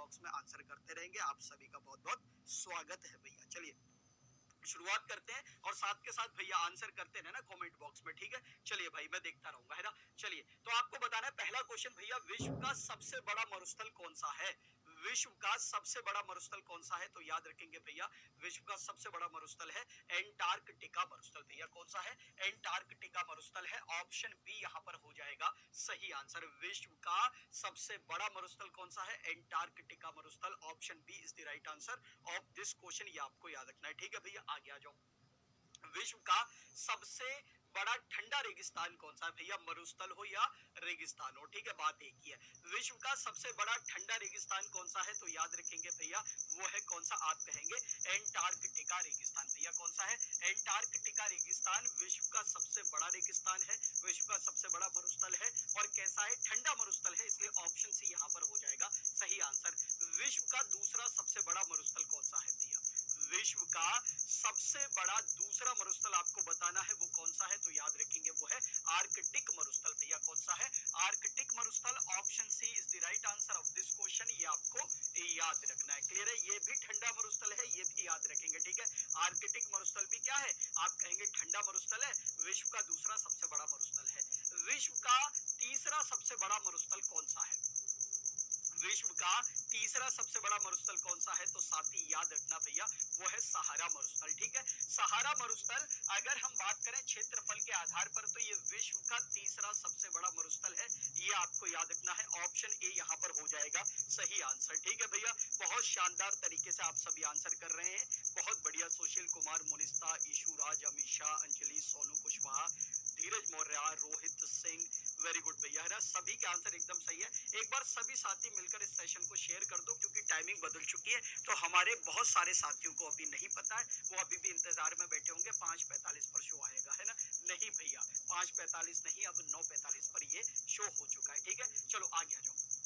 Box में answer करते रहेंगे। आप सभी का बहुत बहुत स्वागत है भैया। चलिए शुरुआत करते हैं और साथ के साथ भैया आंसर करते रहना कमेंट बॉक्स में, ठीक है। चलिए भाई मैं देखता रहूंगा, है ना। चलिए तो आपको बताना है पहला क्वेश्चन भैया, विश्व का सबसे बड़ा मरुस्थल कौन सा है? विश्व का सबसे बड़ा मरुस्थल कौन सा है? तो याद रखेंगे भैया, विश्व का सबसे बड़ा मरुस्थल है एंटार्कटिका मरुस्थल। भैया कौन सा है? एंटार्कटिका मरुस्थल है। ऑप्शन बी यहां पर हो जाएगा सही आंसर। विश्व का सबसे बड़ा मरुस्थल कौन सा है? एंटार्कटिका मरुस्थल। Option B is the right answer of this question. ये आपको याद रखना है, ठीक है भैया। आगे आ जाओ। विश्व का सबसे बड़ा ठंडा रेगिस्तान कौन सा है? भैया मरुस्थल हो या रेगिस्तान हो, ठीक है, बात एक ही है। विश्व का सबसे बड़ा ठंडा रेगिस्तान कौन सा है? तो याद रखेंगे भैया वो है कौन सा? आप कहेंगे एंटार्कटिका रेगिस्तान। भैया कौन सा है? एंटार्कटिका रेगिस्तान विश्व का सबसे बड़ा रेगिस्तान है, विश्व का सबसे बड़ा मरुस्थल है। और कैसा है? ठंडा मरुस्थल है, इसलिए ऑप्शन सी यहां पर हो जाएगा सही आंसर। विश्व का दूसरा सबसे बड़ा मरुस्थल कौन सा है भैया? विश्व का सबसे बड़ा दूसरा मरुस्थल आपको बताना है वो कौन सा है? तो याद रखेंगे वो है आर्कटिक मरुस्थल। भैया कौन सा है? आर्कटिक मरुस्थल। Option C is the right answer of this question. ये आपको याद रखना है, क्लियर है। ये भी ठंडा मरुस्थल है, ये भी याद रखेंगे, ठीक है। आर्कटिक मरुस्थल भी क्या है? आप कहेंगे ठंडा मरुस्थल है, विश्व का दूसरा सबसे बड़ा मरुस्थल है। विश्व का तीसरा सबसे बड़ा मरुस्थल कौन सा है? विश्व का तीसरा सबसे बड़ा मरुस्थल कौन सा है? तो साथी याद रखना भैया वो है सहारा मरुस्थल, ठीक है। सहारा मरुस्थल अगर हम बात करें क्षेत्रफल के आधार पर तो ये विश्व का तीसरा सबसे बड़ा मरुस्थल है। ये आपको याद रखना है। ऑप्शन ए यहां पर हो जाएगा सही आंसर, ठीक है भैया। बहुत शानदार तरीके से आप सभी आंसर कर रहे हैं, बहुत बढ़िया। सुशील कुमार, मुनिस्ता, ईशु राज, अमित शाह, अंजलि, सोनू कुशवाहा, धीरज मौर्य, रोहित सिंह, वेरी गुड भैया, है ना। सभी के आंसर एकदम सही है। एक बार सभी साथी मिलकर इस सेशन को शेयर कर दो क्योंकि टाइमिंग बदल चुकी है, तो हमारे बहुत सारे साथियों को अभी नहीं पता है, वो अभी भी इंतजार में बैठे होंगे 5:45 पर शो आएगा, है ना। नहीं भैया 5:45 नहीं, अब 9:45 पर ये शो हो चुका है, ठीक है। चलो आगे आ जाओ।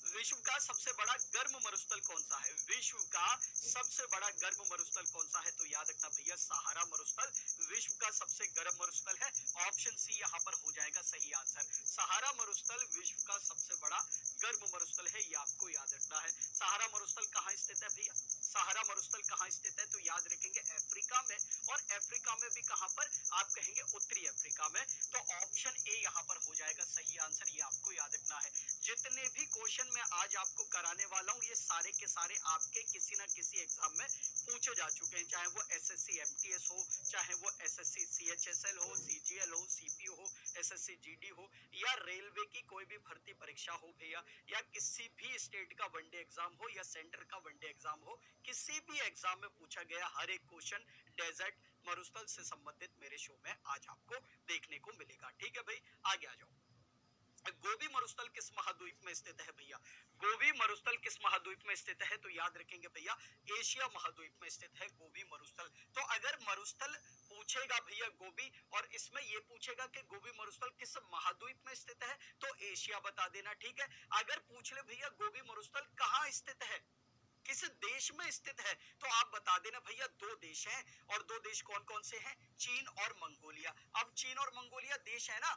विश्व का सबसे बड़ा गर्म मरुस्थल कौन सा है? विश्व का सबसे बड़ा गर्म मरुस्थल कौन सा है? तो याद रखना भैया सहारा मरुस्थल विश्व का सबसे गर्म मरुस्थल है। ऑप्शन सी यहां पर हो जाएगा सही आंसर। सहारा मरुस्थल विश्व का सबसे बड़ा गर्म मरुस्थल है, ये आपको याद रखना है। सहारा मरुस्थल कहां स्थित है भैया? सहारा मरुस्थल कहां स्थित है? तो याद रखेंगे अफ्रीका में। और अफ्रीका में भी कहां पर? आप कहेंगे उत्तरी अफ्रीका में। तो ऑप्शन ए यहां पर हो जाएगा सही आंसर, ये आपको याद रखना है। जितने भी क्वेश्चन मैं आज आपको कराने वाला हूं ये सारे के सारे आपके किसी ना किसी एग्जाम में पूछे जा चुके हैं, चाहे वो एसएससी एमटीएस हो, चाहे वो एसएससी सीएचएसएल हो, सीजीएल हो, सीपीओ हो, एसएससी जीडी हो, या रेलवे की कोई भी भर्ती परीक्षा हो भैया, या किसी भी स्टेट का वनडे एग्जाम हो या सेंटर का वनडे एग्जाम हो, किसी भी एग्जाम में पूछा गया हर एक क्वेश्चन डेजर्ट मरुस्थल से संबंधित मेरे शो में आज आपको देखने को मिलेगा, ठीक है भाई। आगे आ जाओ। गोबी मरुस्थल किस महाद्वीप में स्थित है भैया? गोबी मरुस्थल किस महाद्वीप में स्थित है? तो याद रखेंगे भैया एशिया महाद्वीप में स्थित है गोबी मरुस्थल। तो अगर मरुस्थल पूछेगा भैया गोबी, और इसमें ये पूछेगा कि गोबी मरुस्थल किस महाद्वीप में स्थित है, तो एशिया बता देना, ठीक है। अगर पूछ ले भैया गोबी मरुस्थल कहाँ स्थित है, किस देश में स्थित है, तो आप बता देना भैया दो देश हैं। और दो देश कौन कौन से हैं? चीन और मंगोलिया। अब चीन और मंगोलिया देश है ना,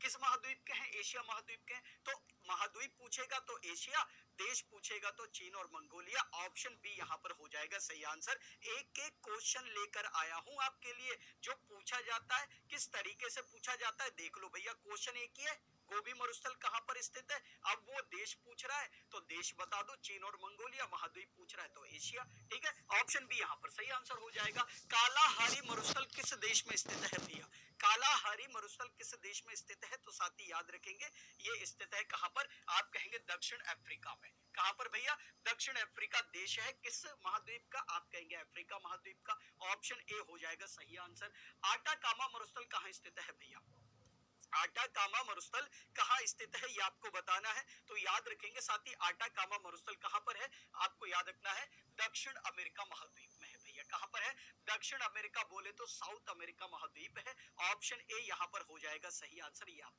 किस महाद्वीप के हैं? एशिया महाद्वीप के हैं। तो महाद्वीप पूछेगा तो एशिया, देश पूछेगा तो चीन और मंगोलिया। ऑप्शन बी यहां पर हो जाएगा सही आंसर। एक एक क्वेश्चन लेकर आया हूं आपके लिए, जो पूछा जाता है किस तरीके से पूछा जाता है देख लो भैया। क्वेश्चन एक ही है, गोबी मरुस्थल कहां पर स्थित है। अब वो देश पूछ रहा है तो देश बता दो, चीन और मंगोलिया। महाद्वीप पूछ रहा है तो एशिया, ठीक है। ऑप्शन बी यहां पर सही आंसर हो जाएगा। कालाहारी मरुस्थल किस देश में स्थित है भैया? कालाहारी मरुस्थल किस देश में स्थित है? तो साथी याद रखेंगे ये स्थित है कहां पर? आप कहेंगे दक्षिण अफ्रीका में। कहां पर भैया? दक्षिण अफ्रीका देश है, किस महाद्वीप का? आप कहेंगे अफ्रीका महाद्वीप का। ऑप्शन ए हो जाएगा सही आंसर। आटाकामा मरुस्थल कहां स्थित है भैया? आटाकामा मरुस्थल कहां स्थित है ये आपको बताना है। तो याद रखेंगे साथी आटाकामा मरुस्थल कहां पर है? आपको याद रखना है दक्षिण अमेरिका महाद्वीप में है भैया। कहां पर है? दक्षिण अमेरिका बोले तो साउथ अमेरिका महाद्वीप है। ऑप्शन ए यहां पर हो जाएगा सही आंसर, ये आप